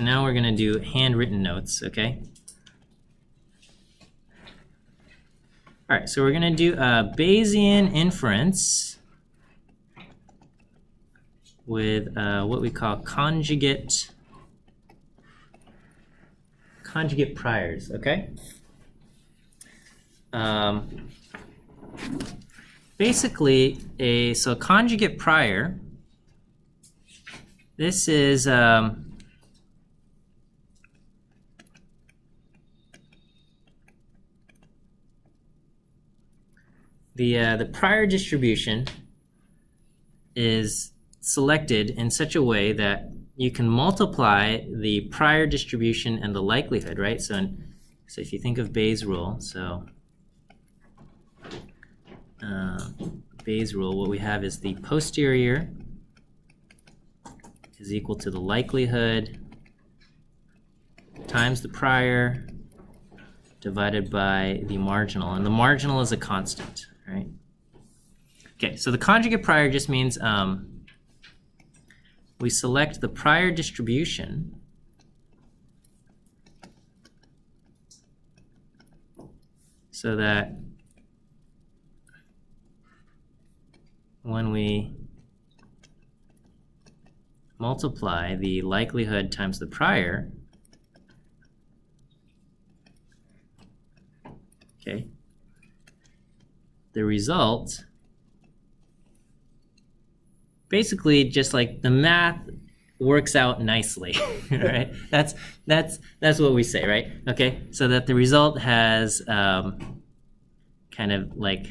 so now we're going to do handwritten notes, okay? All right, so we're going to do a Bayesian inference with what we call conjugate priors, okay? Basically, so conjugate prior, this is the prior distribution is selected in such a way that you can multiply the prior distribution and the likelihood, right? So if you think of Bayes' rule, so Bayes' rule, what we have is the posterior is equal to the likelihood times the prior divided by the marginal, and the marginal is a constant, right? Okay, so the conjugate prior just means we select the prior distribution so that when we multiply the likelihood times the prior, okay, the result, basically just like the math works out nicely, right? That's what we say, right? Okay, so that the result has kind of like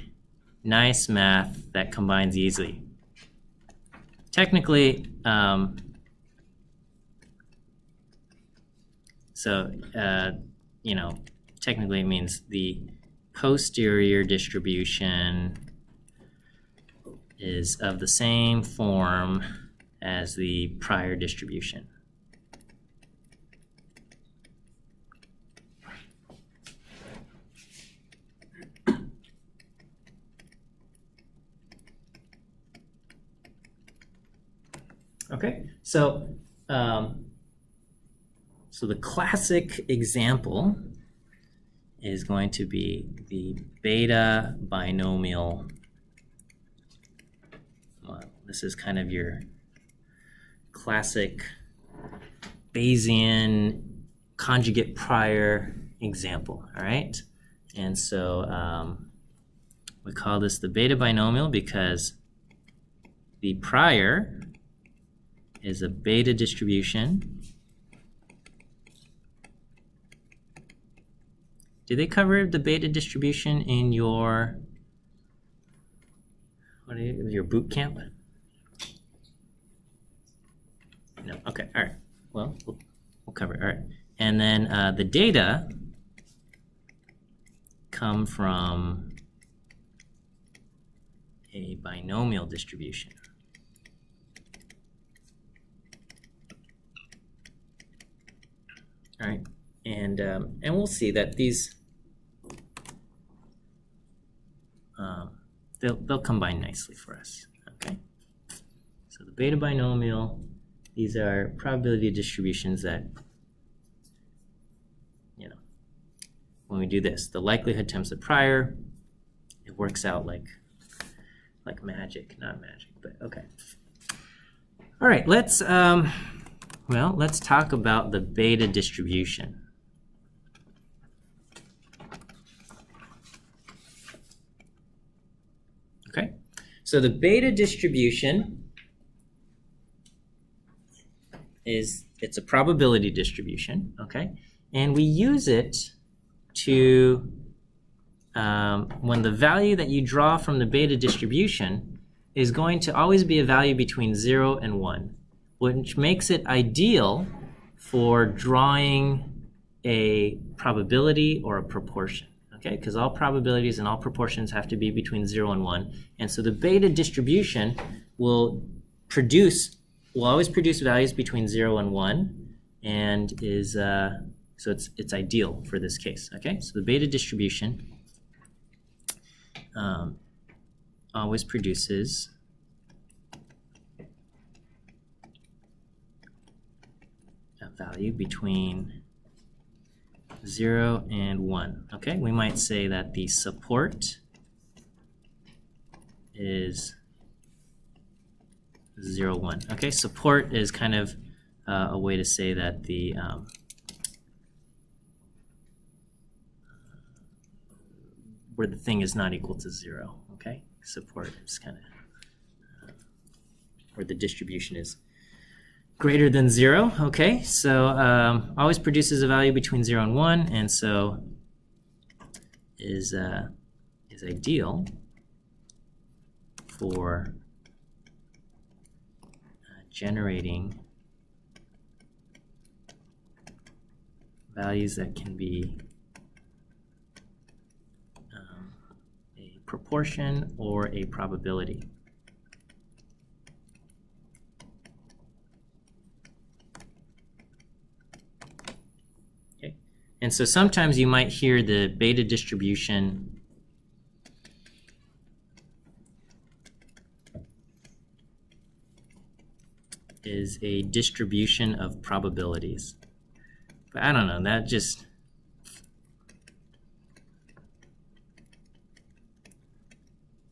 nice math that combines easily. Technically, technically it means the posterior distribution is of the same form as the prior distribution. Okay, so the classic example is going to be the beta binomial model. This is kind of your classic Bayesian conjugate prior example, all right? And so we call this the beta binomial because the prior is a beta distribution. Did they cover the beta distribution in your boot camp? No. Okay. All right. Well, we'll cover it. All right. And then the data come from a binomial distribution. All right. And we'll see that these they'll combine nicely for us. Okay. So the beta binomial, these are probability distributions that, when we do this, the likelihood times the prior, it works out like magic, not magic, but okay. All right, let's talk about the beta distribution. Okay, so the beta distribution it's a probability distribution, okay? And we use it to, when the value that you draw from the beta distribution is going to always be a value between 0 and 1, which makes it ideal for drawing a probability or a proportion, okay? Because all probabilities and all proportions have to be between 0 and 1. And so the beta distribution will always produce values between 0 and 1, and is so it's ideal for this case. Okay, so the beta distribution always produces value between 0 and 1. Okay, we might say that the support is 0, 1. Okay, support is kind of a way to say that the where the thing is not equal to 0. Okay, support is kind of where the distribution is greater than 0. Okay, so always produces a value between 0 and 1, and so is ideal for generating values that can be a proportion or a probability. Okay, and so sometimes you might hear the beta distribution is a distribution of probabilities. But I don't know, that just...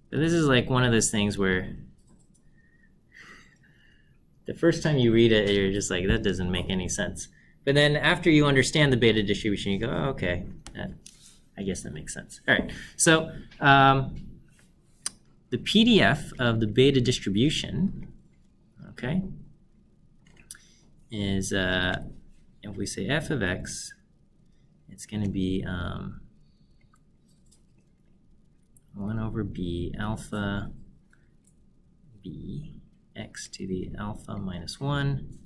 But this is like one of those things where the first time you read it, you're just like, that doesn't make any sense. But then after you understand the beta distribution, you go, oh, okay, I guess that makes sense. All right, so the PDF of the beta distribution, okay, is if we say f of x, it's going to be 1 over b alpha b x to the alpha minus 1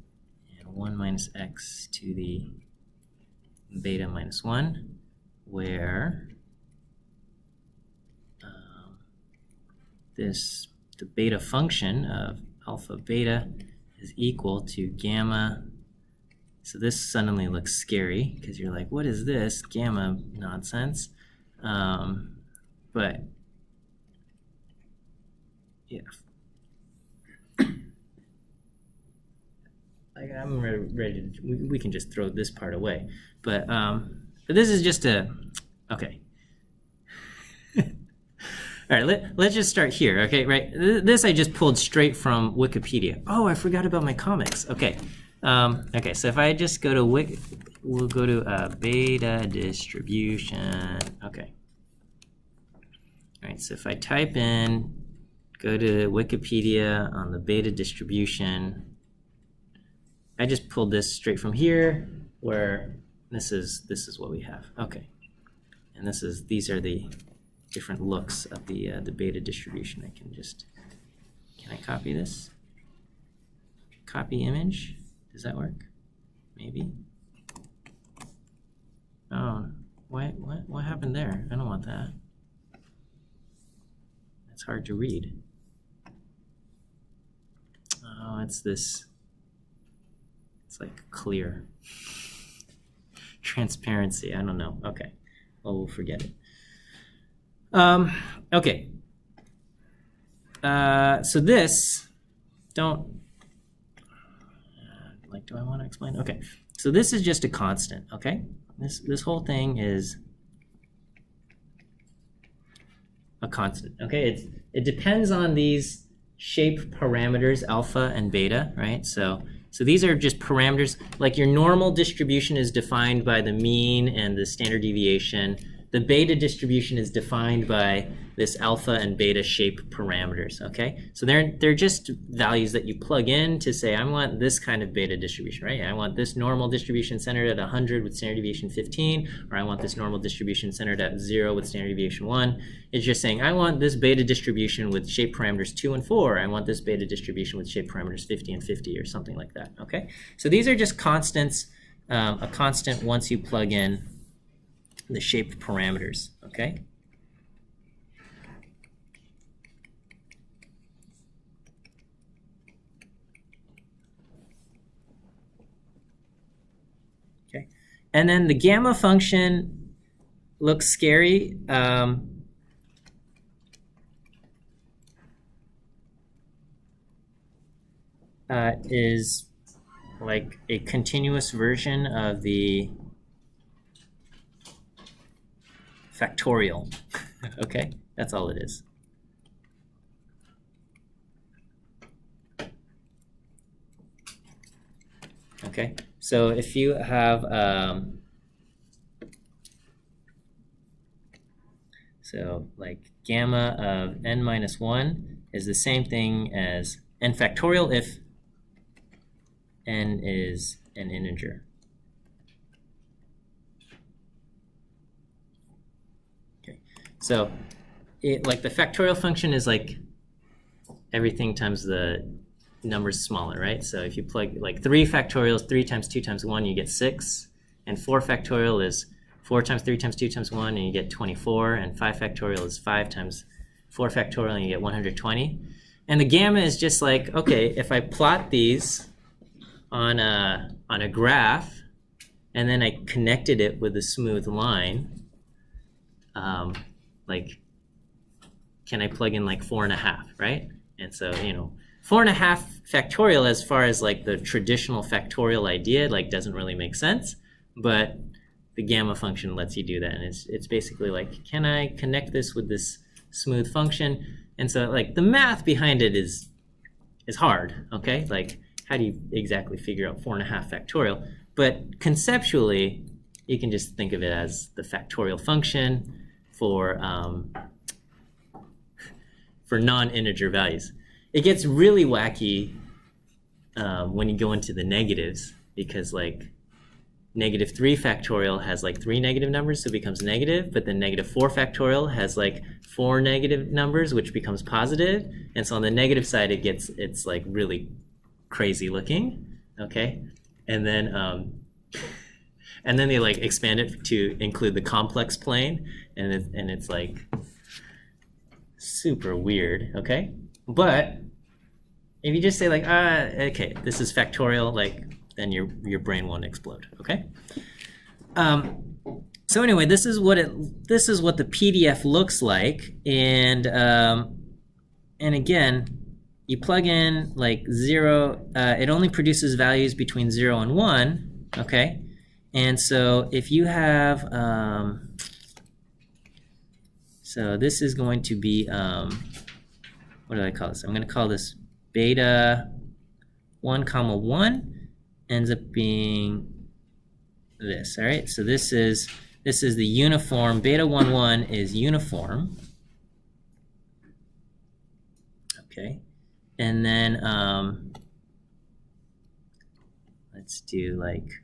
and 1 minus x to the beta minus 1, where the beta function of alpha beta is equal to gamma. So this suddenly looks scary because you're like, what is this gamma nonsense? But yeah, like I'm ready to, we can just throw this part away. But this is just a, okay. All right, let's just start here, okay, right? This I just pulled straight from Wikipedia. Oh, I forgot about my comics. Okay, okay, so if I just go to we'll go to beta distribution, okay. All right, so if I type in, go to Wikipedia on the beta distribution, I just pulled this straight from here, where this is what we have, okay. And these are the different looks of the beta distribution. Can I copy this? Copy image, does that work? Maybe. Oh, what happened there? I don't want that. It's hard to read. Oh, it's this, it's like clear. Transparency, I don't know. Okay, well, we'll forget it. Okay. So this, do I want to explain? Okay. So this is just a constant, okay? This whole thing is a constant, okay? It depends on these shape parameters, alpha and beta, right? So these are just parameters, like your normal distribution is defined by the mean and the standard deviation. The beta distribution is defined by this alpha and beta shape parameters, okay? So they're just values that you plug in to say, I want this kind of beta distribution, right? I want this normal distribution centered at 100 with standard deviation 15, or I want this normal distribution centered at 0 with standard deviation 1. It's just saying, I want this beta distribution with shape parameters 2 and 4. I want this beta distribution with shape parameters 50 and 50, or something like that, okay? So these are just constants, a constant once you plug in the shape parameters, okay? Okay, and then the gamma function looks scary. Is like a continuous version of the factorial. Okay, that's all it is. Okay, so if you have so like gamma of n minus 1 is the same thing as n factorial if n is an integer. Okay, so it like the factorial function is like everything times the numbers smaller, right? So if you plug like 3 factorial is 3 times 2 times 1, you get 6, and 4 factorial is 4 times 3 times 2 times 1, and you get 24, and 5 factorial is 5 times 4 factorial, and you get 120. And the gamma is just like, okay, if I plot these on a graph, and then I connected it with a smooth line, like, can I plug in like 4.5, right? And so, you know, 4.5 factorial as far as like the traditional factorial idea, like doesn't really make sense, but the gamma function lets you do that. And it's basically like, can I connect this with this smooth function? And so like the math behind it is hard, okay? Like how do you exactly figure out 4.5 factorial? But conceptually, you can just think of it as the factorial function for non-integer values. It gets really wacky when you go into the negatives, because like -3 factorial has like 3 negative numbers, so it becomes negative, but then -4 factorial has like 4 negative numbers, which becomes positive. And so on the negative side, it's like really crazy looking, okay? And then they like expand it to include the complex plane, and it's like super weird, okay? But if you just say like, okay, this is factorial, like, then your brain won't explode, okay? So anyway, this is what the PDF looks like, and again, you plug in like 0. It only produces values between 0 and 1, okay? And so if you have, so this is going to be, what do I call this? I'm going to call this beta 1, 1 ends up being this, all right? So this is the uniform. Beta 1, 1 is uniform, okay? And then let's do like,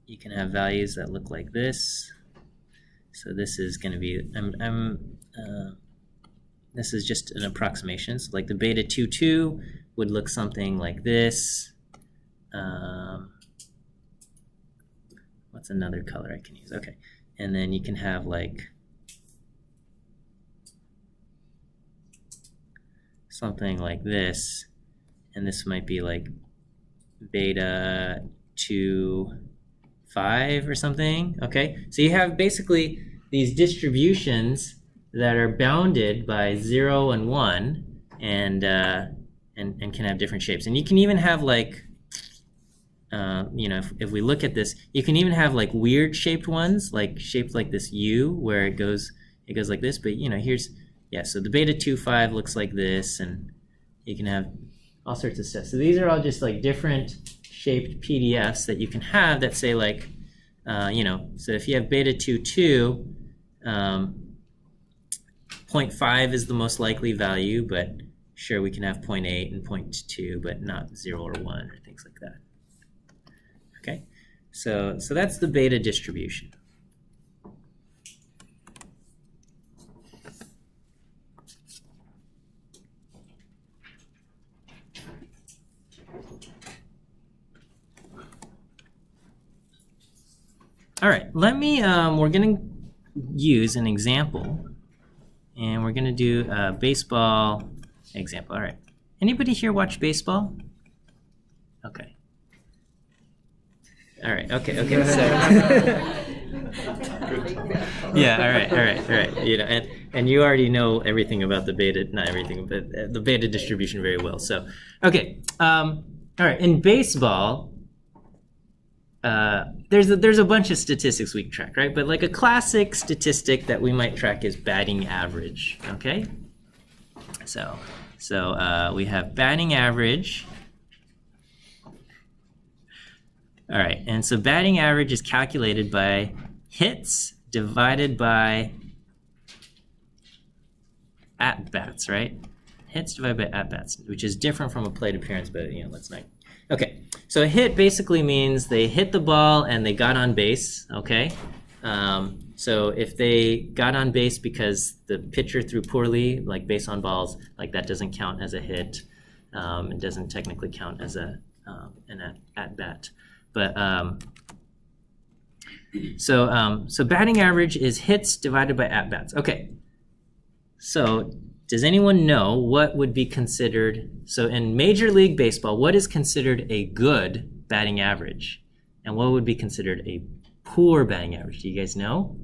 you can have values that look like this. So this is going to be, this is just an approximation. So like the beta 2, 2 would look something like this. What's another color I can use? Okay. And then you can have like something like this. And this might be like beta 2, 5 or something. Okay. So you have basically these distributions that are bounded by 0 and 1, and can have different shapes. And you can even have like, you know, if we look at this, you can even have like weird shaped ones, like shaped like this U, where it goes like this. But you know, here's, yeah, so the beta 2, 5 looks like this, and you can have all sorts of stuff. So these are all just like different shaped PDFs that you can have that say like, you know, so if you have beta 2, 2, 0.5 is the most likely value, but sure, we can have 0.8 and 0.2, but not 0 or 1 or things like that. Okay, so that's the beta distribution. All right, let me, we're going to use an example, and we're going to do a baseball example. All right, anybody here watch baseball? Okay. All right, okay, so. Yeah, all right. You know, and you already know everything about the beta, not everything, but the beta distribution very well. So, okay, All right, in baseball, there's a bunch of statistics we can track, right? But like a classic statistic that we might track is batting average, okay? So we have batting average. All right, and so batting average is calculated by hits divided by at-bats, right? Hits divided by at-bats, which is different from a plate appearance, but let's not. Okay, so a hit basically means they hit the ball and they got on base, okay? So if they got on base because the pitcher threw poorly, like base on balls, like that doesn't count as a hit. It doesn't technically count as an at-bat. But so batting average is hits divided by at-bats. Okay, so does anyone know what would be considered, so in Major League Baseball, what is considered a good batting average? And what would be considered a poor batting average? Do you guys know?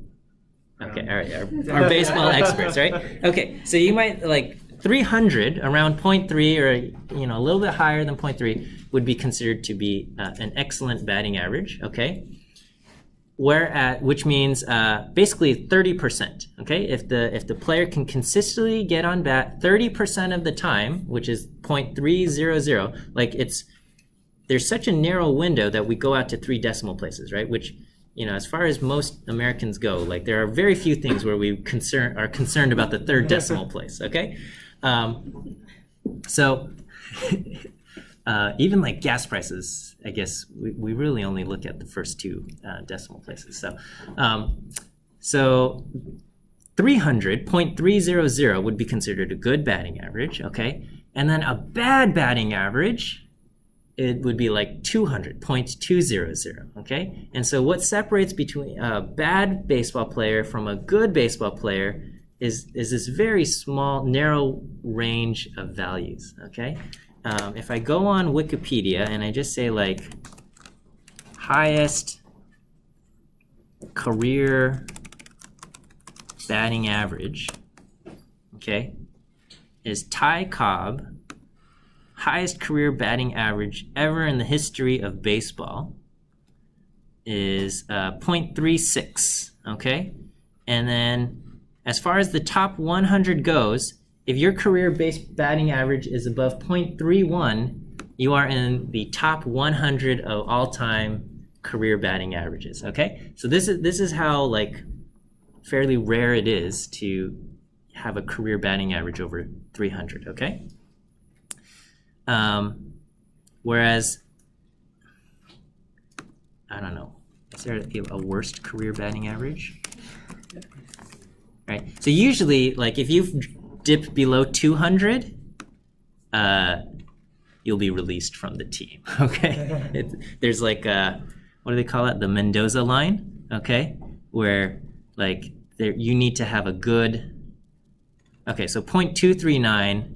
Okay, all right, our baseball experts, right? Okay, so you might, like 300, around 0.3 or a little bit higher than 0.3 would be considered to be an excellent batting average, okay? Which means basically 30%. Okay, if the player can consistently get on bat 30% of the time, which is 0.300, like there's such a narrow window that we go out to 3 decimal places, right? Which as far as most Americans go, like there are very few things where we are concerned about the 3rd decimal place. Okay, so. Even like gas prices, I guess we really only look at the first 2 decimal places. So 300.300 would be considered a good batting average, okay? And then a bad batting average, it would be like 200.200, okay? And so what separates between a bad baseball player from a good baseball player is this very small, narrow range of values, okay? If I go on Wikipedia and I just say like highest career batting average, okay, is Ty Cobb, highest career batting average ever in the history of baseball is 0.36, okay? And then as far as the top 100 goes, if your career base batting average is above 0.31, you are in the top 100 of all-time career batting averages, okay? So this is how like fairly rare it is to have a career batting average over 300, okay? Whereas, I don't know, is there a worst career batting average? Right, so usually, like if you've dip below 200, you'll be released from the team, okay? There's like what do they call it? The Mendoza line, okay? Where like you need to have a good, okay, so 0.239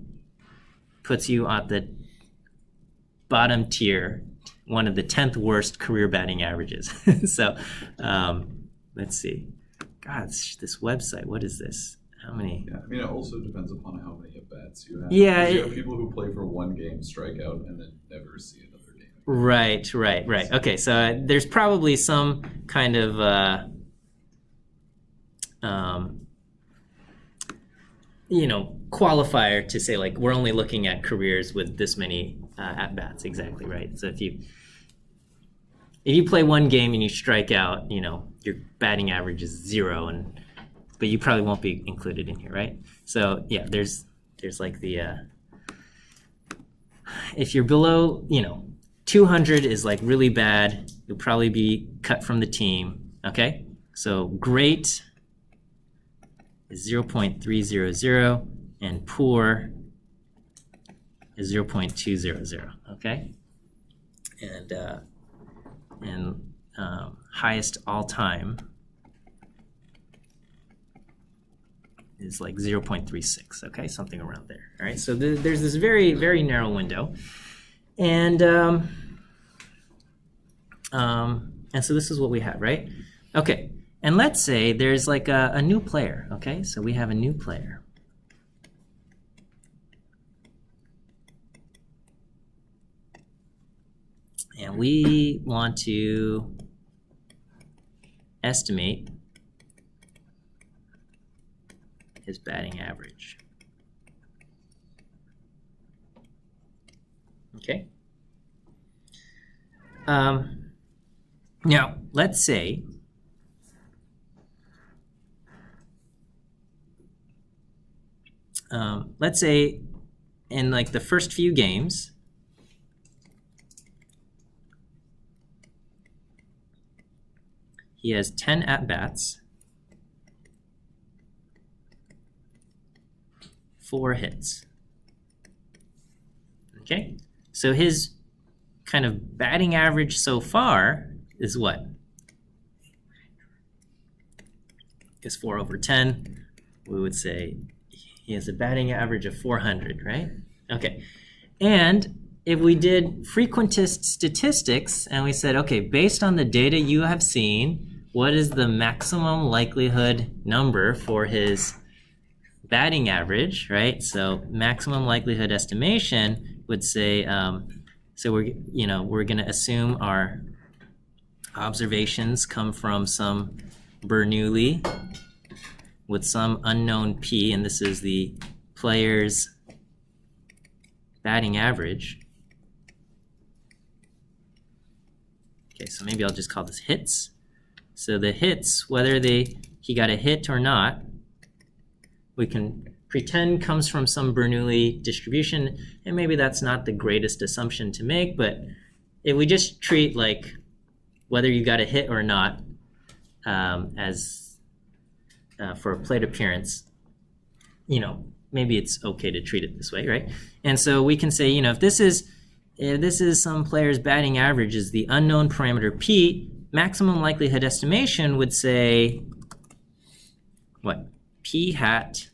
puts you at the bottom tier, one of the 10th worst career batting averages. So let's see. God, this website, what is this? How many? Yeah, I mean, it also depends upon how many at-bats you have. Yeah. You have people who play for 1 game, strike out, and then never see another game. Right. Okay, so there's probably some kind of qualifier to say like we're only looking at careers with this many at-bats, exactly, right? So if you play 1 game and you strike out, your batting average is 0, but you probably won't be included in here, right? So yeah, there's like the if you're below 200 is like really bad, you'll probably be cut from the team, okay? So great is 0.300 and poor is 0.200, okay? And highest all time is like 0.36, okay, something around there. All right, so there's this very, very narrow window, and so this is what we have, right? Okay, and let's say there's like a new player, okay? So we have a new player. we want to estimate his batting average. Okay. Now, let's say in like the first few games, he has 10 at-bats, 4 hits. Okay, so his kind of batting average so far is what? Is 4 over 10. We would say he has a batting average of 400, right? Okay, and if we did frequentist statistics and we said, okay, based on the data you have seen, what is the maximum likelihood number for his batting average, right? So maximum likelihood estimation would say, so we're going to assume our observations come from some Bernoulli with some unknown P, and this is the player's batting average. Okay, so maybe I'll just call this hits. So the hits, whether he got a hit or not, we can pretend comes from some Bernoulli distribution, and maybe that's not the greatest assumption to make, but if we just treat like whether you got a hit or not as for a plate appearance, maybe it's okay to treat it this way, right? And so we can say, if this is some player's batting average is the unknown parameter P, maximum likelihood estimation would say what? P hat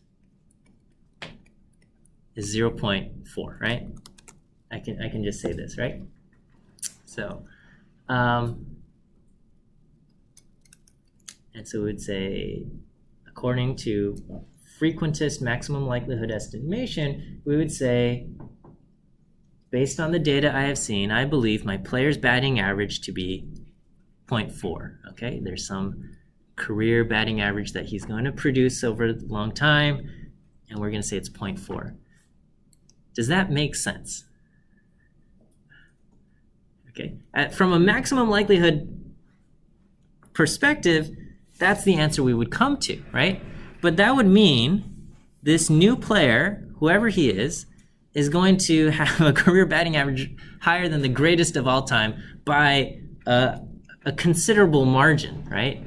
is 0.4, right? I can just say this, right? So, and so we would say, according to frequentist maximum likelihood estimation, we would say, based on the data I have seen, I believe my player's batting average to be 0.4, okay? There's some career batting average that he's going to produce over a long time, and we're going to say it's 0.4. Does that make sense? Okay, from a maximum likelihood perspective, that's the answer we would come to, right? But that would mean this new player, whoever he is going to have a career batting average higher than the greatest of all time by a considerable margin, right?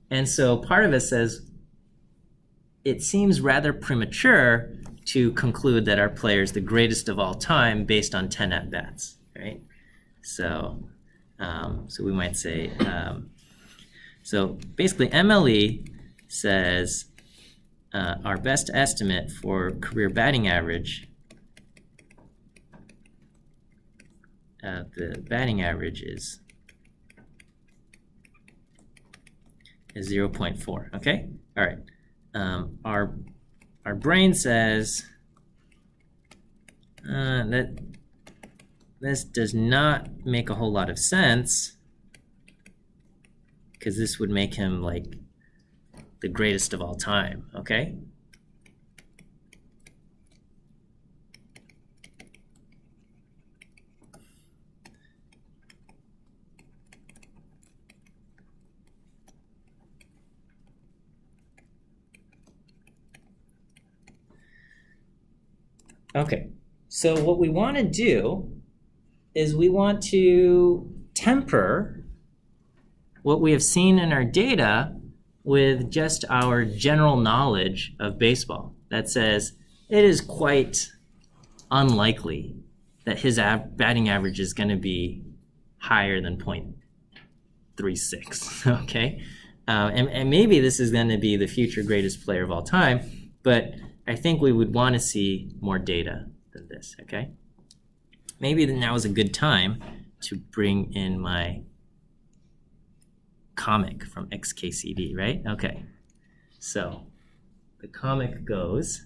And so part of it says, it seems rather premature to conclude that our player is the greatest of all time based on 10 at-bats, right? So we might say, so basically MLE says our best estimate for career batting average, the batting average is 0.4, okay? All right. Our brain says that this does not make a whole lot of sense because this would make him like the greatest of all time, okay? Okay, so what we want to do is we want to temper what we have seen in our data with just our general knowledge of baseball. That says it is quite unlikely that his batting average is going to be higher than 0.36, okay? And maybe this is going to be the future greatest player of all time, but I think we would want to see more data than this, okay? Maybe now is a good time to bring in my comic from XKCD, right? Okay, so the comic goes,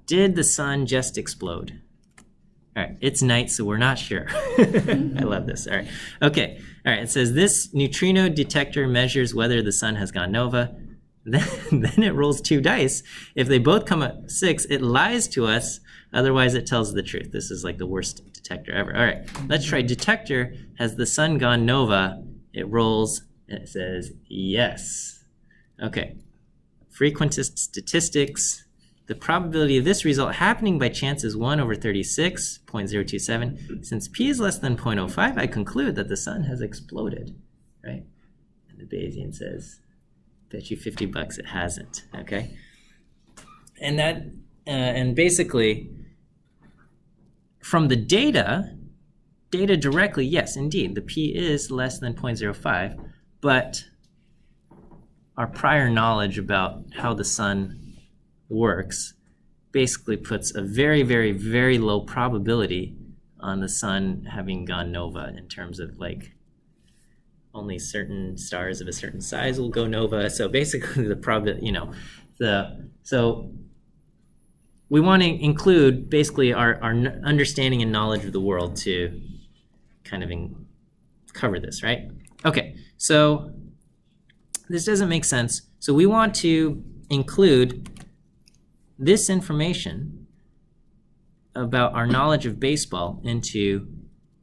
did the sun just explode? All right, it's night, so we're not sure. I love this. All right, okay. All right, it says this neutrino detector measures whether the sun has gone nova. Then it rolls 2 dice. If they both come at 6, it lies to us. Otherwise, it tells the truth. This is like the worst detector ever. All right, let's try detector. Has the sun gone nova? It rolls, and it says yes. Okay, frequentist statistics. The probability of this result happening by chance is 1 over 36, 0.027. Since p is less than 0.05, I conclude that the sun has exploded, right? And the Bayesian says, bet you $50 it hasn't, okay? And that, and basically, from the data directly, yes, indeed, the p is less than 0.05, but our prior knowledge about how the sun works basically puts a very, very, very low probability on the sun having gone nova in terms of like only certain stars of a certain size will go nova. So basically the probability, so we want to include basically our understanding and knowledge of the world to kind of cover this, right? Okay, so this doesn't make sense. So we want to include this information about our knowledge of baseball into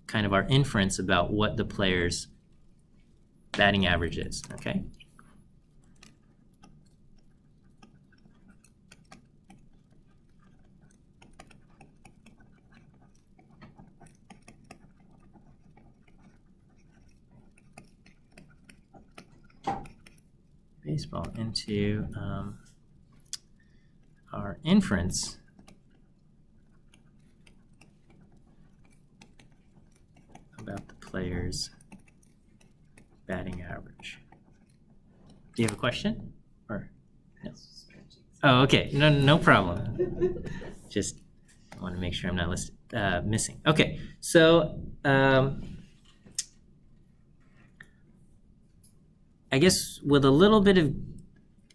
kind of our inference about what the player's batting average is, okay? Baseball into our inference about the player's batting average. Do you have a question? Or no? Oh, okay. No problem. Just want to make sure I'm not missing. Okay, so I guess with a little bit of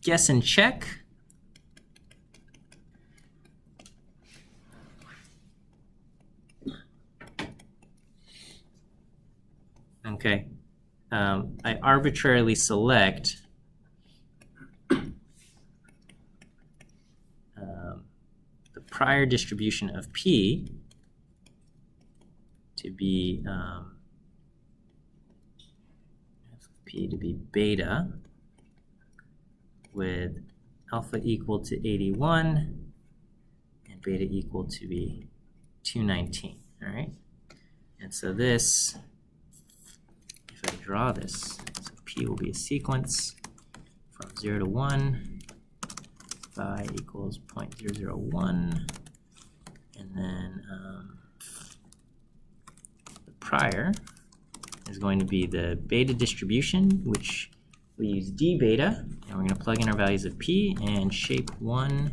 guess and check, okay, I arbitrarily select the prior distribution of P to be P to be beta with alpha equal to 81 and beta equal to be 219, all right? And so this, if I draw this, so P will be a sequence from 0 to 1, phi equals 0.001, and then the prior is going to be the beta distribution, which we use d beta, and we're going to plug in our values of P, and shape 1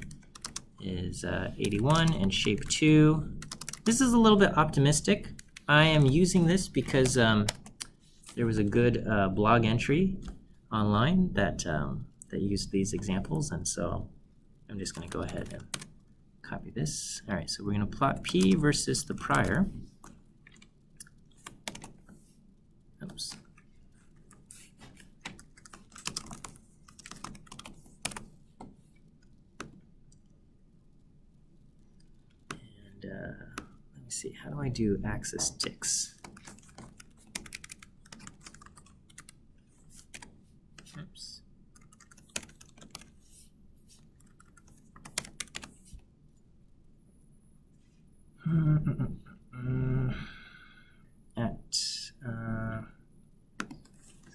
is 81, and shape 2, this is a little bit optimistic. I am using this because there was a good blog entry online that used these examples, and so I'm just going to go ahead and copy this. All right, so we're going to plot P versus the prior. Oops. And let me see, how do I do axis ticks? Oops.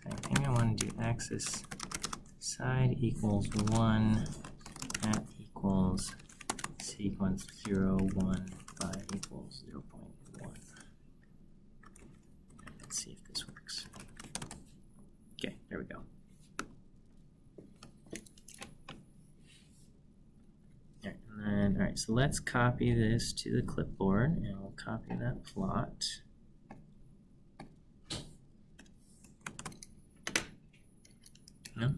I think I want to do axis side equals 1, at equals sequence 0, 1, 5 equals 0.1. Let's see if this works. Okay, there we go. All right, so let's copy this to the clipboard, and we'll copy that plot. No?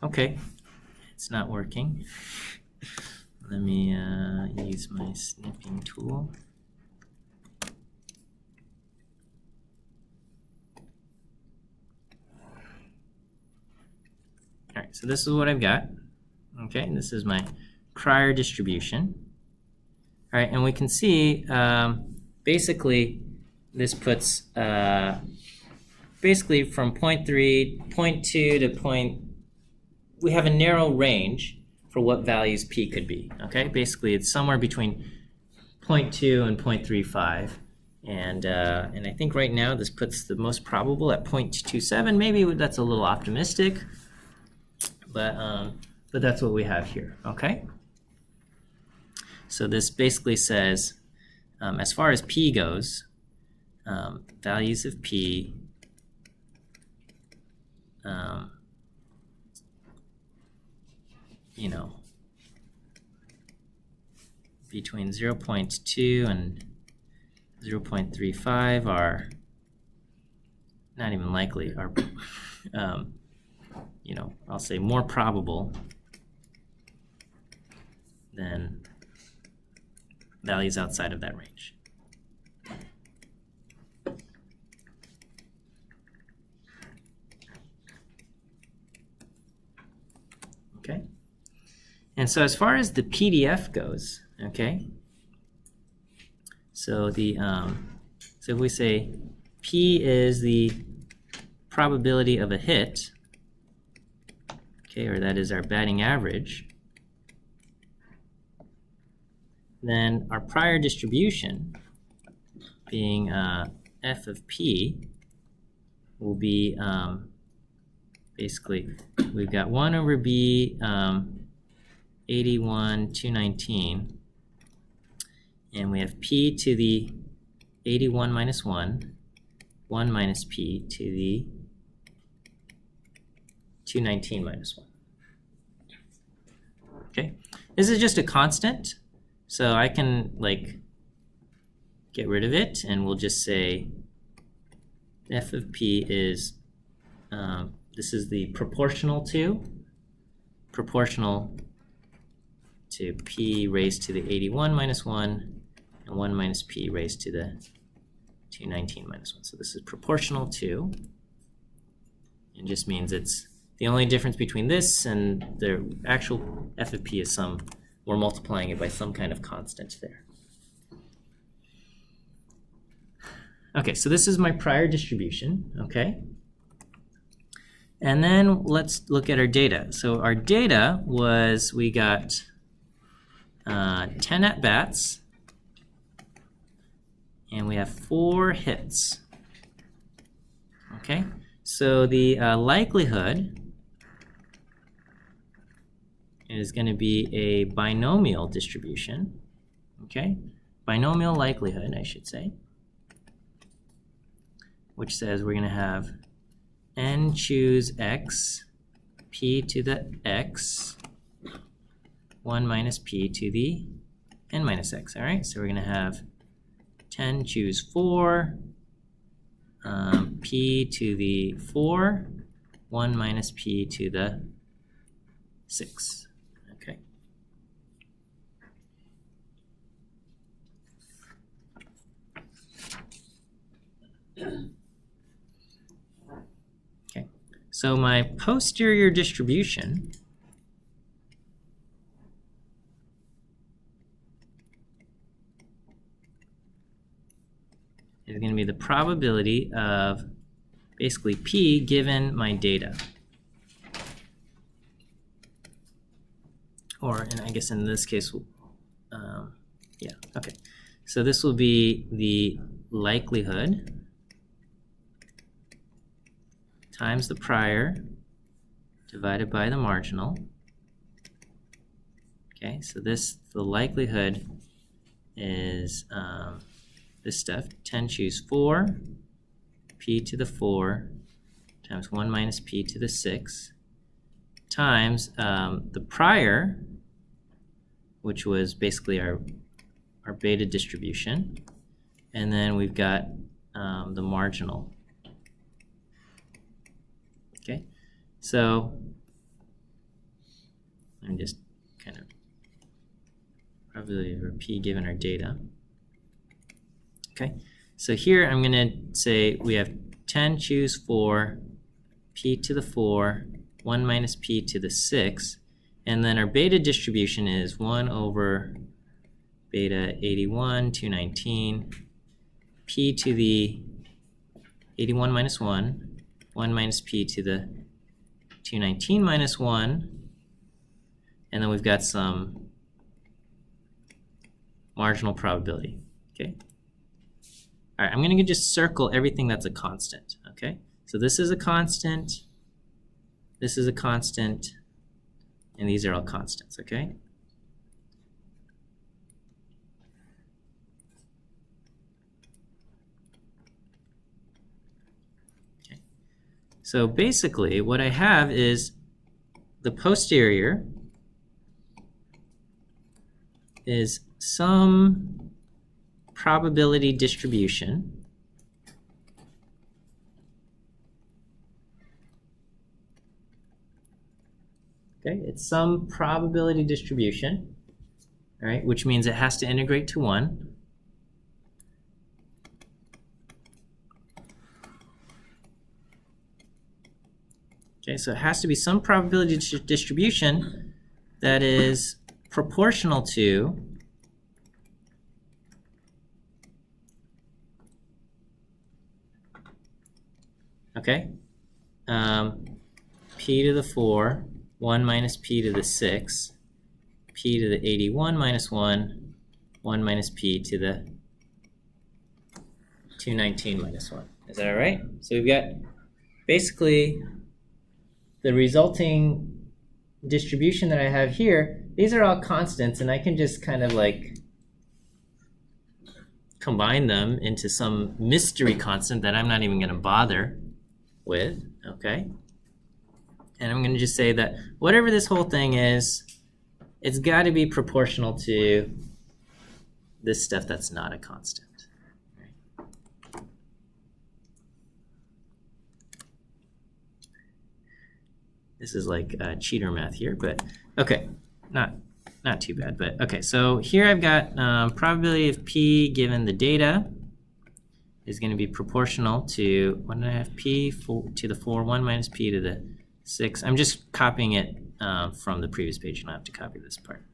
Okay, it's not working. Let me use my snipping tool. All right, so this is what I've got. Okay, and this is my prior distribution. All right, and we can see basically this puts basically from 0.3, 0.2 to we have a narrow range for what values p could be. Okay, basically it's somewhere between 0.2 and 0.35, and I think right now this puts the most probable at 0.27. Maybe that's a little optimistic, but that's what we have here. Okay, so this basically says as far as p goes, values of p you know, between 0.2 and 0.35 are not even likely, are you know, I'll say more probable than values outside of that range. Okay, and so as far as the PDF goes, okay, so the so if we say P is the probability of a hit, okay, or that is our batting average, then our prior distribution, being f of p, will be basically, we've got 1 over b 81, 219, and we have p to the 81 minus 1, 1 minus p to the 219 minus 1. Okay, this is just a constant, so I can like get rid of it, and we'll just say f of p is, this is the proportional to p raised to the 81 minus 1, and 1 minus p raised to the 219 minus 1. So this is proportional to, and just means it's the only difference between this and the actual f of p is some, we're multiplying it by some kind of constant there. Okay, so this is my prior distribution, okay? And then let's look at our data. So our data was, we got 10 at-bats, and we have 4 hits. Okay, so the likelihood is going to be a binomial distribution. Okay, binomial likelihood, I should say, which says we're going to have n choose x, p to the x, 1 minus p to the n minus x. All right, so we're going to have 10 choose 4, p to the 4, 1 minus p to the 6. Okay. Okay, so my posterior distribution is going to be the probability of basically p given my data. Or, and I guess in this case, yeah, okay. So this will be the likelihood times the prior divided by the marginal. Okay, so this, the likelihood is this stuff, 10 choose 4, p to the 4 times 1 minus p to the 6 times the prior, which was basically our beta distribution, and then we've got the marginal. Okay, so and just kind of probability over p given our data. Okay, so here I'm going to say we have 10 choose 4, p to the 4, 1 minus p to the 6, and then our beta distribution is 1 over beta 81, 219, p to the 81 minus 1, 1 minus p to the 219 minus 1, and then we've got some marginal probability, okay? All right, I'm going to just circle everything that's a constant, okay? So this is a constant, this is a constant, and these are all constants, okay? So basically, what I have is the posterior is some probability distribution okay, it's some probability distribution, all right, which means it has to integrate to 1. Okay, so it has to be some probability distribution that is proportional to okay, p to the 4, 1 minus p to the 6, p to the 81 minus 1, 1 minus p to the 219 minus 1. Is that all right? So we've got basically the resulting distribution that I have here. These are all constants, and I can just kind of like combine them into some mystery constant that I'm not even going to bother with, okay? And I'm going to just say that whatever this whole thing is, it's got to be proportional to this stuff that's not a constant. This is like cheater math here, but okay, not too bad. But okay, so here I've got probability of p given the data is going to be proportional to 1.5 p to the 4, 1 minus p to the 6. I'm just copying it from the previous page. You don't have to copy this part.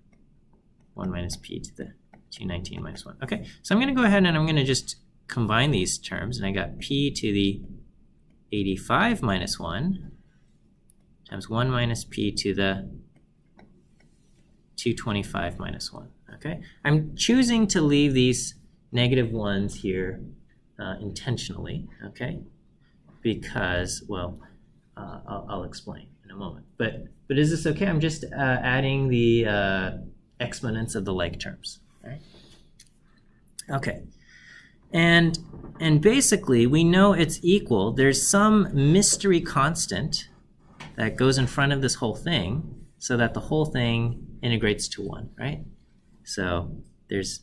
1 minus p to the 219 minus 1. Okay, so I'm going to go ahead and I'm going to just combine these terms, and I got p to the 85 minus 1 times 1 minus p to the 225 minus 1, okay? I'm choosing to leave these negative ones here intentionally, okay? Because, well, I'll explain in a moment. But is this okay? I'm just adding the exponents of the like terms, all right? Okay, and basically we know it's equal. There's some mystery constant that goes in front of this whole thing so that the whole thing integrates to 1, right? So there's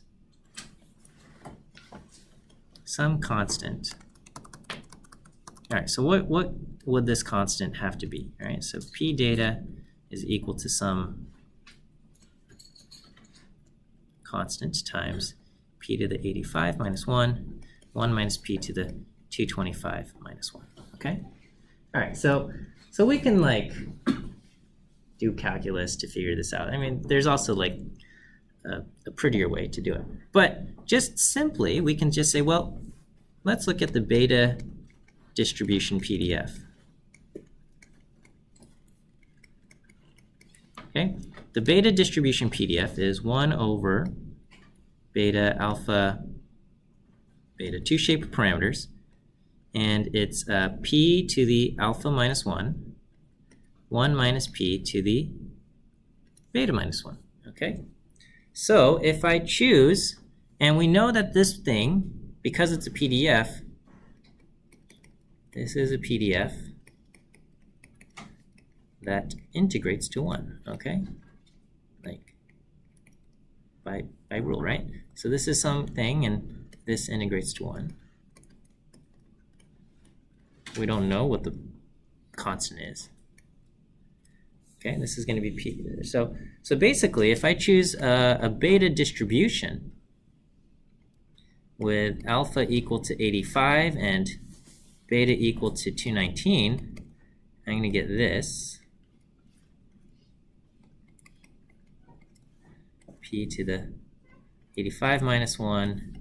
some constant. All right, so what would this constant have to be? All right, so p data is equal to some constant times p to the 85 minus 1, 1 minus p to the 225 minus 1, okay? All right, so we can like do calculus to figure this out. I mean, there's also like a prettier way to do it. But just simply, we can just say, well, let's look at the beta distribution PDF. Okay, the beta distribution PDF is 1 over beta alpha beta 2 shaped parameters, and it's p to the alpha minus 1, 1 minus p to the beta minus 1, okay? So if I choose, and we know that this thing, because it's a PDF, this is a PDF that integrates to 1, okay? Like, by rule, right? So this is something, and this integrates to 1. We don't know what the constant is. Okay, this is going to be p. So basically, if I choose a beta distribution with alpha equal to 85 and beta equal to 219, I'm going to get this. P to the 85 minus 1,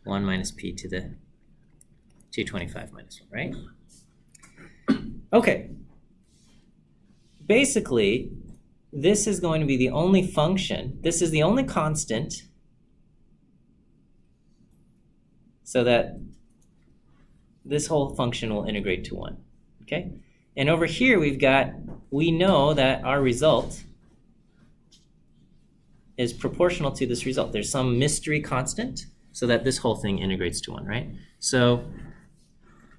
1 minus p to the 225 minus 1, right? Okay. Basically, this is going to be the only function. This is the only constant so that this whole function will integrate to 1, okay? And over here we know that our result is proportional to this result. There's some mystery constant so that this whole thing integrates to 1, right? So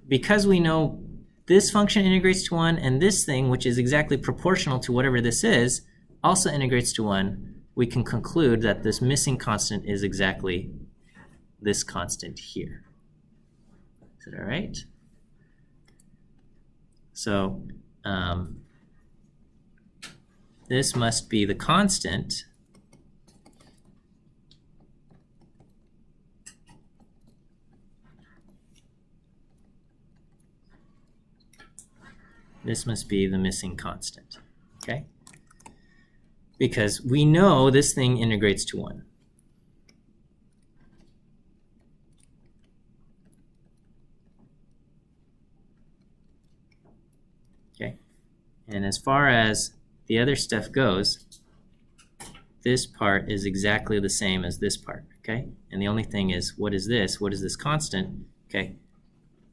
because we know this function integrates to 1 and this thing, which is exactly proportional to whatever this is, also integrates to 1, we can conclude that this missing constant is exactly this constant here. Is it all right? So this must be the constant This must be the missing constant, okay? Because we know this thing integrates to 1. Okay? And as far as the other stuff goes, this part is exactly the same as this part, okay? And the only thing is, what is this? What is this constant? Okay.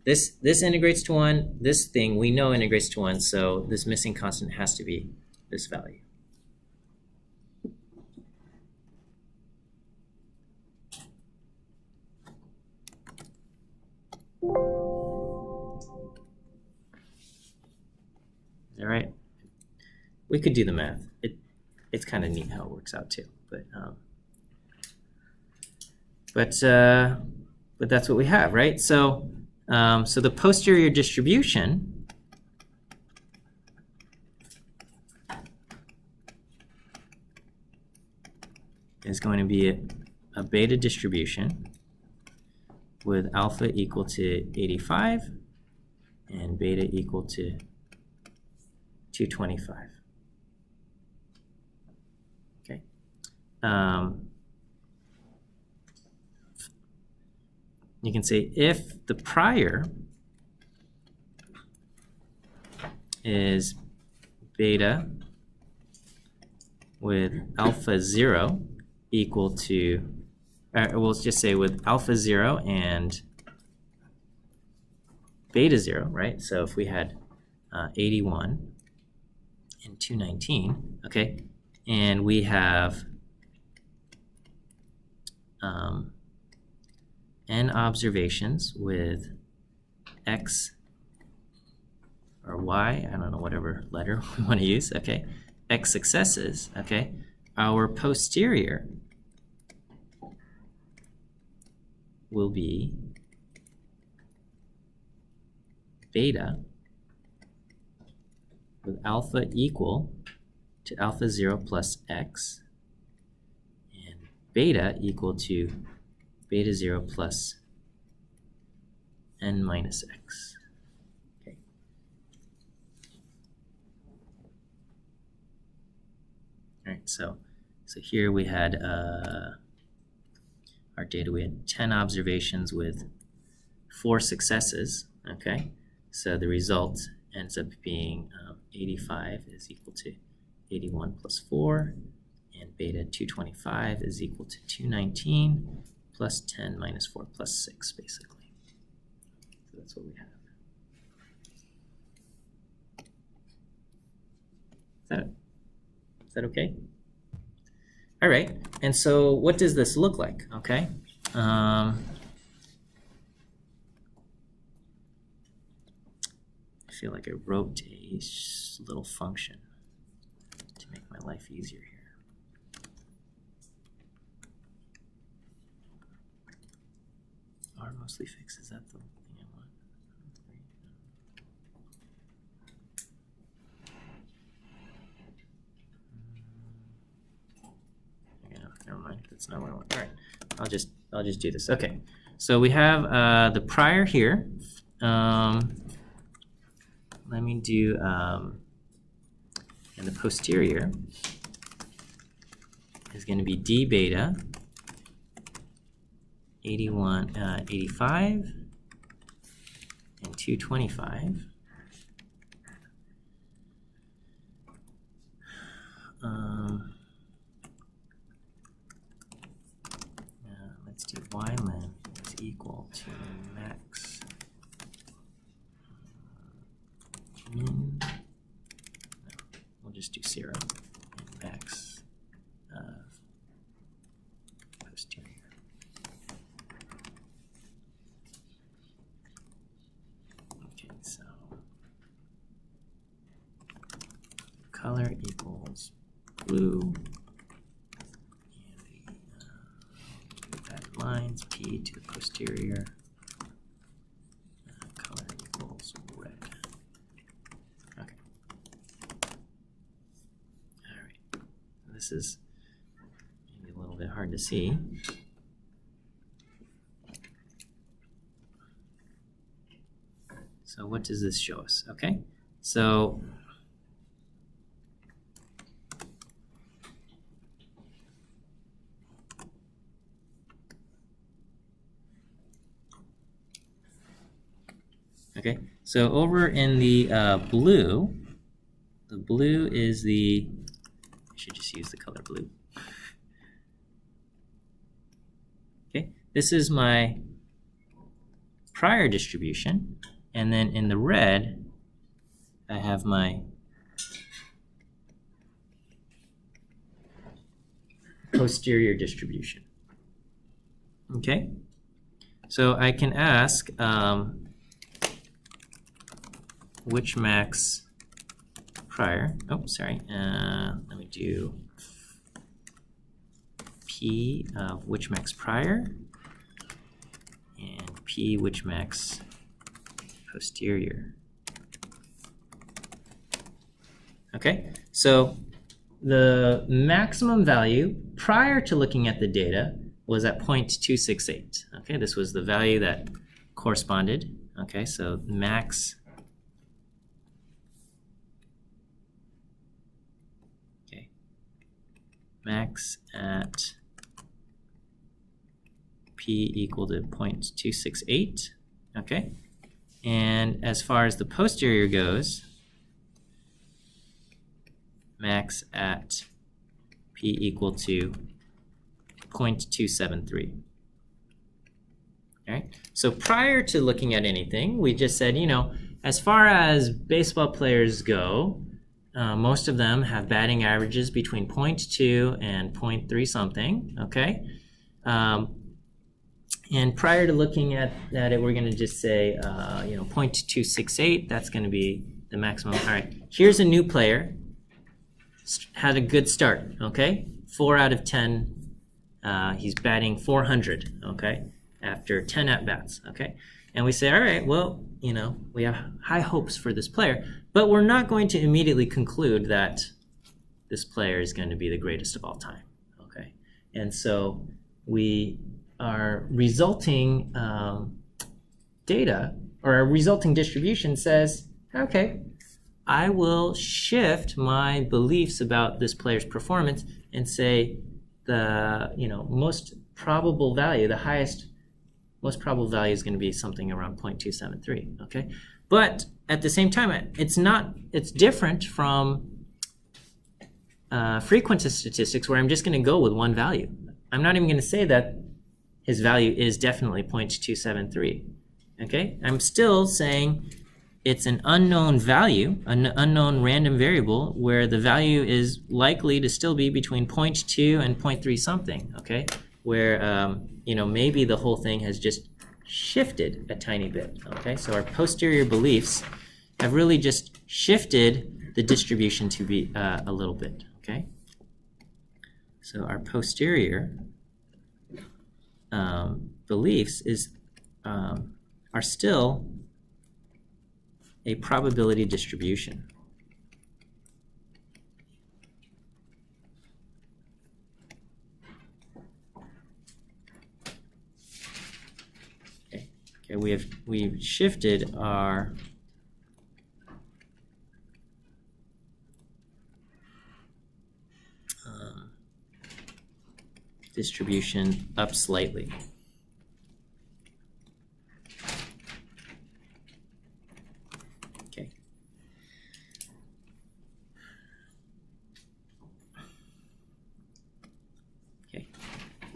This integrates to 1. This thing we know integrates to 1, so this missing constant has to be this value. Is that right? We could do the math. It's kind of neat how it works out too, but that's what we have, right? So the posterior distribution is going to be a beta distribution with alpha equal to 85 and beta equal to 225. Okay. You can say if the prior is beta with alpha 0 equal to, we'll just say with alpha 0 and beta 0, right? So if we had 81 and 219, okay, and we have n observations with x or y, I don't know, whatever letter we want to use, okay, x successes, okay, our posterior will be beta with alpha equal to alpha 0 plus x and beta equal to beta 0 plus n minus x. Okay. All right, so here we had our data. We had 10 observations with 4 successes. Okay, so the result ends up being 85 is equal to 81 plus 4, and beta 225 is equal to 219 plus 10 minus 4 plus 6, basically. So that's what we have. Is that okay? All right, and so what does this look like, okay? I feel like I wrote a little function to make my life easier here. R mostly fixed, is that the thing I want? that's not what I want. All right, I'll just do this. Okay, so we have the prior here. Let me do and the posterior is going to be d beta 85 and 225. Let's do ylen is equal to max min. No, we'll just do 0 and max of posterior. Okay, so color equals blue. Lines p to the posterior, color equals red. Okay. All right. This is maybe a little bit hard to see. So what does this show us? Okay. So okay, so over in the blue is the, I should just use the color blue. Okay, this is my prior distribution, and then in the red, I have my posterior distribution. Okay, so I can ask, which max prior, oh, sorry, let me do P of which max prior and P which max posterior. Okay, so the maximum value prior to looking at the data was at 0.268. Okay, this was the value that corresponded. Okay, so max at p equal to 0.268, okay? And as far as the posterior goes, max at p equal to 0.273. All right, so prior to looking at anything, we just said, you know, as far as baseball players go, most of them have batting averages between 0.2 and 0.3 something, okay? And prior to looking at it, we're going to just say, you know, 0.268, that's going to be the maximum. All right, here's a new player, had a good start, okay? 4 out of 10, he's batting 400, okay? After 10 at-bats, okay? And we say, all right, well, you know, we have high hopes for this player, but we're not going to immediately conclude that this player is going to be the greatest of all time, okay? And so we our resulting data, or our resulting distribution says, okay, I will shift my beliefs about this player's performance and say the, you know, most probable value, the highest, most probable value is going to be something around 0.273, okay? But at the same time, it's different from frequentist statistics where I'm just going to go with one value. I'm not even going to say that his value is definitely 0.273, okay? I'm still saying it's an unknown value, an unknown random variable, where the value is likely to still be between 0.2 and 0.3 something, okay? Where, you know, maybe the whole thing has just shifted a tiny bit, okay? So our posterior beliefs have really just shifted the distribution to be a little bit, okay? So our posterior beliefs are still a probability distribution. Okay, we've shifted our distribution up slightly. Okay. Okay.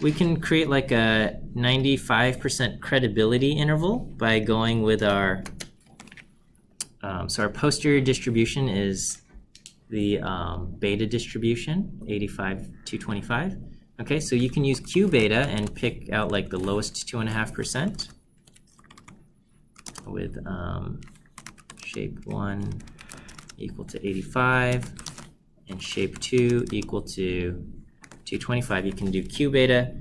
We can create like a 95% credibility interval by going with our, so our posterior distribution is the beta distribution, 85 to 25. Okay, so you can use Q beta and pick out like the lowest 2.5% with shape 1 equal to 85 and shape 2 equal to 225. You can do Q beta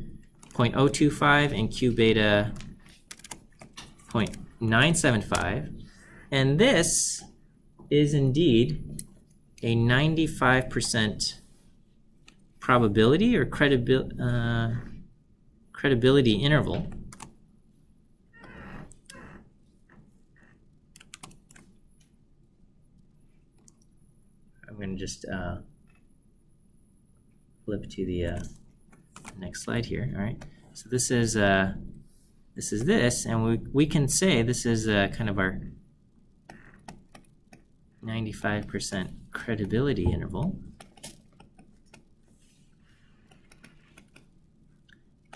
0.025 and Q beta 0.975. And this is indeed a 95% probability or credibility interval. I'm going to just flip to the next slide here. All right. So this is this, and we can say this is kind of our 95% credibility interval.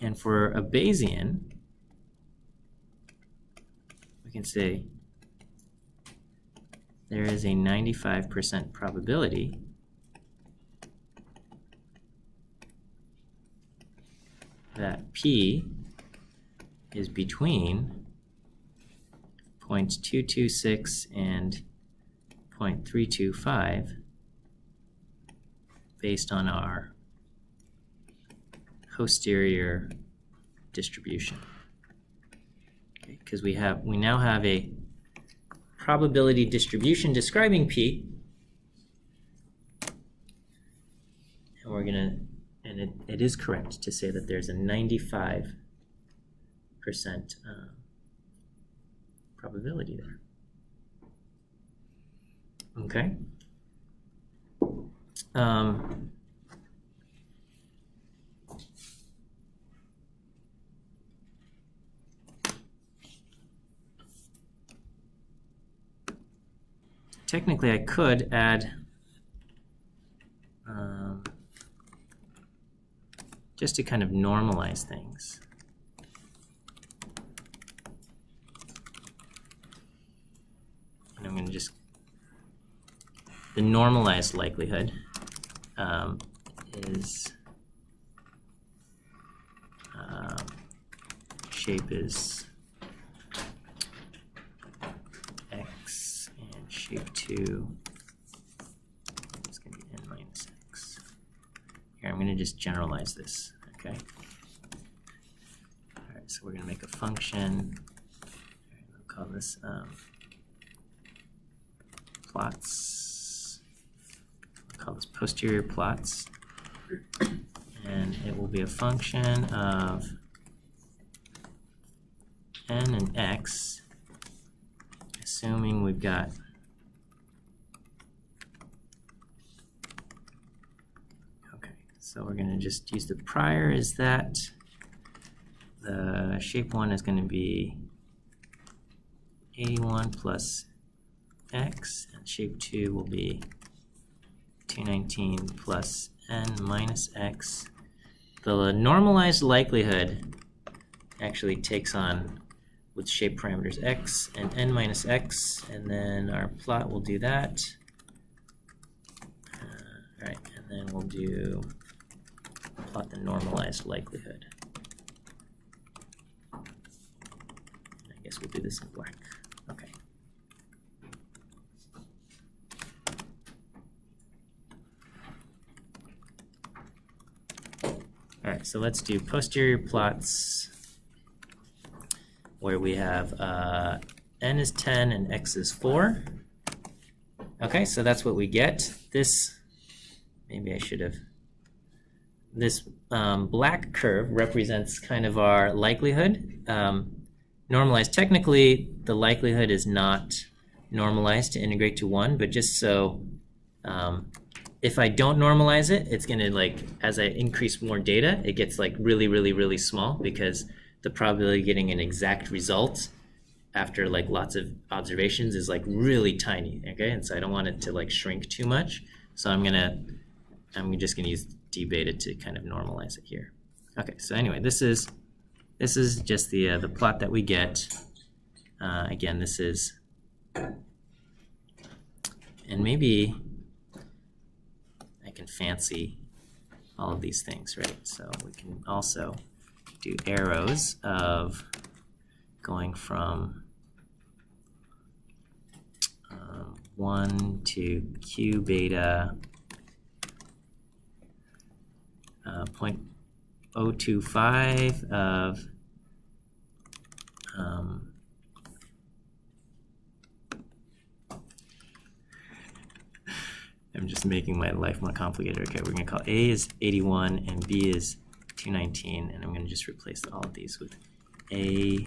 And for a Bayesian, we can say there is a 95% probability that P is between 0.226 and 0.325 based on our posterior distribution. Okay, because we now have a probability distribution describing P, and we're gonna, and it is correct to say that there's a 95% probability there. Okay. Technically, I could add just to kind of normalize things. And I'm going to just, the normalized likelihood is shape is x and shape 2 is going to be n minus x. Here, I'm going to just generalize this, okay? All right, so we're going to make a function. We'll call this plots. We'll call this posterior plots. And it will be a function of n and x, assuming we've got so we're going to just use the prior is that the shape 1 is going to be 81 plus x, and shape 2 will be 219 plus n minus x. The normalized likelihood actually takes on with shape parameters x and n minus x, and then our plot will do that. Right, and then we'll do plot the normalized likelihood. I guess we'll do this in black. Okay. All right, so let's do posterior plots where we have n is 10 and x is 4. Okay, so that's what we get. This, maybe I should have, this black curve represents kind of our likelihood. normalized. Technically, the likelihood is not normalized to integrate to 1, but just so if I don't normalize it, it's gonna like, as I increase more data, it gets like really, really, really small because the probability of getting an exact result after like lots of observations is like really tiny, okay? And so I don't want it to like shrink too much. So I'm just gonna use dbeta to kind of normalize it here. Okay, so anyway, this is just the plot that we get. Again, this is, and maybe I can fancy all of these things, right? So we can also do arrows of going from 1 to q beta 0.025 of I'm just making my life more complicated. Okay, we're going to call A is 81 and B is 219, and I'm going to just replace all of these with A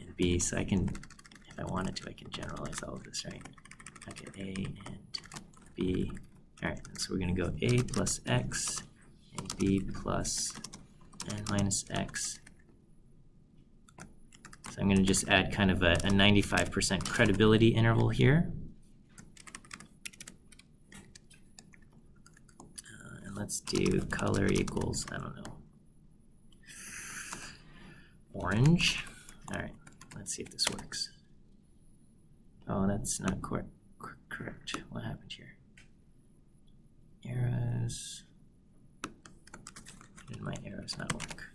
and B, so I can, if I wanted to, I can generalize all of this, right? Okay, A and B. All right, so we're going to go A plus X and B plus N minus X. So I'm going to just add kind of a 95% credibility interval here. Let's do color equals, I don't know, orange. All right, let's see if this works. Oh, that's not correct. What happened here? Arrows. Did my arrows not work?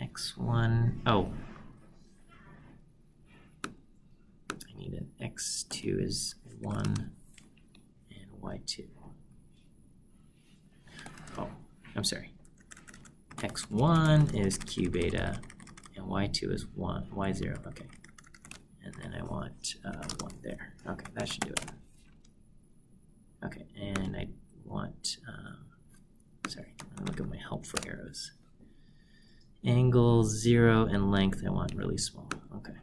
X1, oh. I need an X2 is 1 and Y2. Oh, I'm sorry. X1 is Q beta, and Y2 is 1, Y0, okay. And then I want 1 there. Okay, that should do it. Okay, and I want, sorry, let me look at my help for arrows. Angle 0 and length I want really small, okay.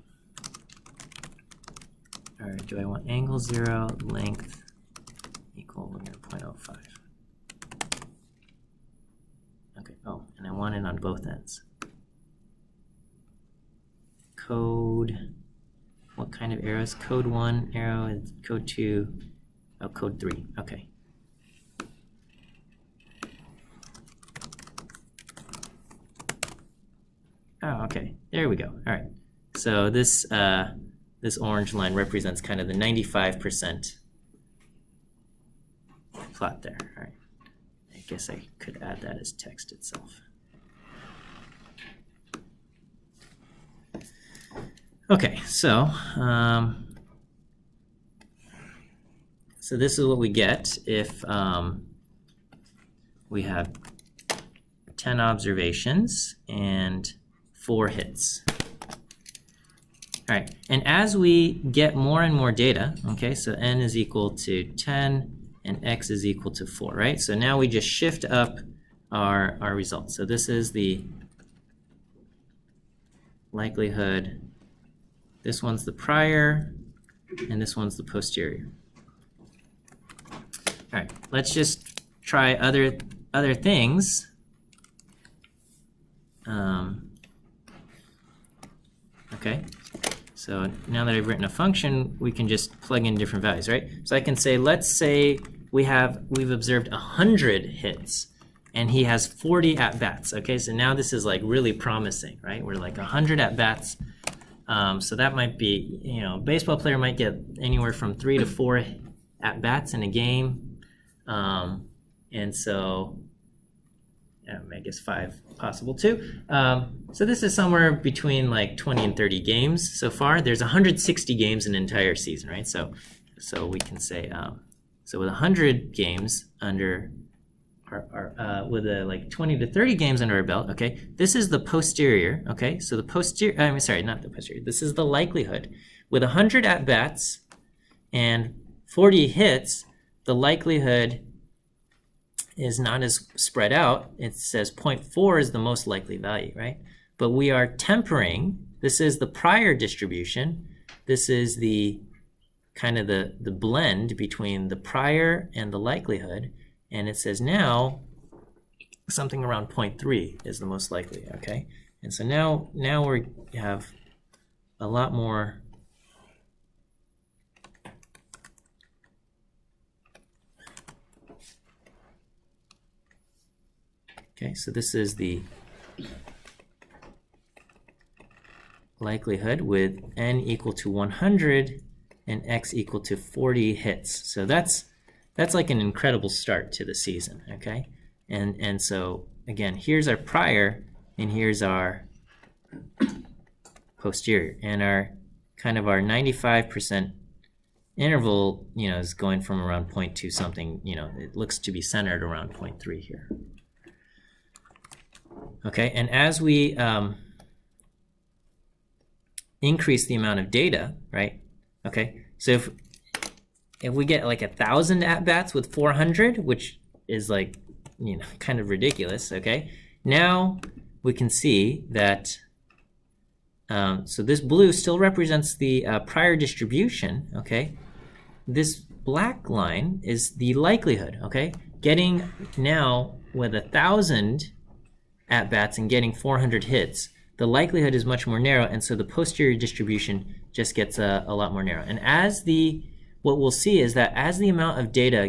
All right, do I want angle 0, length equal, we're gonna 0.05. Okay, oh, and I want it on both ends. Code, what kind of arrows? Code 1 arrow and code 2, oh, code 3, okay. Oh, okay, there we go, all right. So this, this orange line represents kind of the 95% plot there, all right. I guess I could add that as text itself. Okay, so so this is what we get if we have 10 observations and 4 hits. All right, and as we get more and more data, okay, so n is equal to 10 and x is equal to 4, right? So now we just shift up our results. So this is the likelihood. This one's the prior, and this one's the posterior. All right, let's just try other things. Okay, so now that I've written a function, we can just plug in different values, right? So I can say, let's say we've observed 100 hits, and he has 40 at-bats. Okay, so now this is like really promising, right? We're like 100 at-bats. So that might be, you know, a baseball player might get anywhere from 3 to 4 at-bats in a game. And so, I guess 5 possible too. So this is somewhere between like 20 and 30 games so far. There's 160 games in an entire season, right? So we can say, so with 100 games under with like 20 to 30 games under our belt, okay, this is the posterior, okay? So the posterior, I'm sorry, not the posterior, this is the likelihood. With 100 at-bats and 40 hits, the likelihood is not as spread out. It says 0.4 is the most likely value, right? but we are tempering. This is the prior distribution. This is the kind of the blend between the prior and the likelihood. And it says now something around 0.3 is the most likely, okay? And so now we have a lot more okay, so this is the likelihood with n equal to 100 and x equal to 40 hits. So that's like an incredible start to the season, okay? And so again, here's our prior and here's our posterior, and our kind of our 95% interval, you know, is going from around 0.2 something, you know, it looks to be centered around 0.3 here. Okay, and as we increase the amount of data, right? Okay, so if we get like 1,000 at-bats with 400, which is like, you know, kind of ridiculous, okay? Now we can see that, so this blue still represents the prior distribution, okay? This black line is the likelihood, okay? Getting now with 1,000 at-bats and getting 400 hits, the likelihood is much more narrow, and so the posterior distribution just gets a lot more narrow. And as what we'll see is that as the amount of data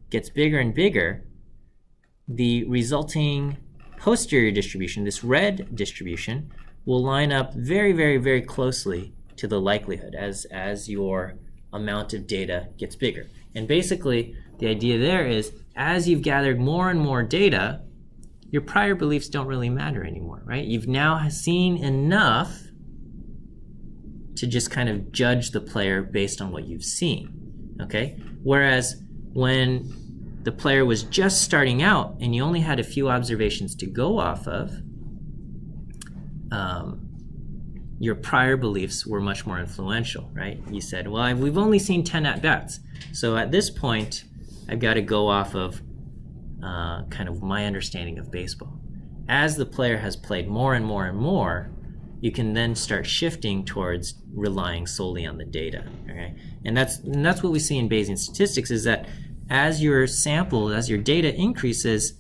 gets bigger and bigger, the resulting posterior distribution, this red distribution, will line up very, very, very closely to the likelihood as your amount of data gets bigger. And basically, the idea there is as you've gathered more and more data, your prior beliefs don't really matter anymore, right? You've now seen enough to just kind of judge the player based on what you've seen, okay? Whereas when the player was just starting out and you only had a few observations to go off of, your prior beliefs were much more influential, right? You said, well, we've only seen 10 at-bats, so at this point, I've got to go off of kind of my understanding of baseball. As the player has played more and more and more, you can then start shifting towards relying solely on the data, okay? And that's what we see in Bayesian statistics, is that as your sample, as your data increases,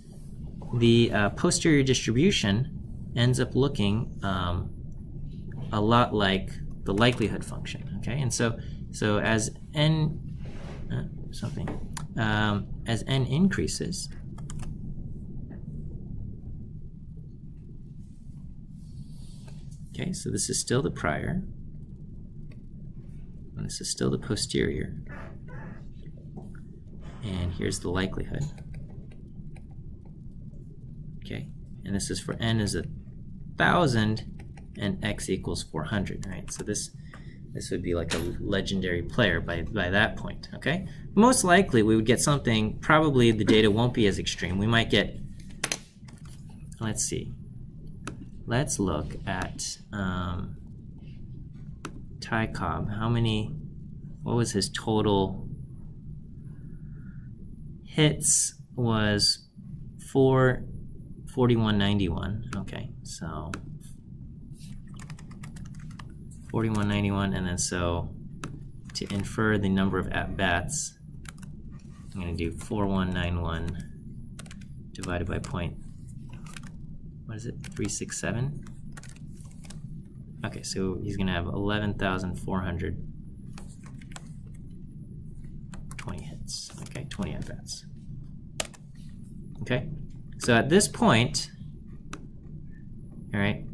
the posterior distribution ends up looking a lot like the likelihood function, okay? And so as n as n increases, okay, so this is still the prior, and this is still the posterior, and here's the likelihood, okay? And this is for n is 1,000 and x equals 400, right? So this would be like a legendary player by that point, okay? Most likely we would get something, probably the data won't be as extreme. We might get, let's see, let's look at Ty Cobb. What was his total hits? Was 4191, okay, so 4191, and then so to infer the number of at-bats, I'm going to do 4191 divided by what is it, 367? Okay, so he's going to have 11,420 hits, okay, 20 at-bats. Okay, so at this point, all right,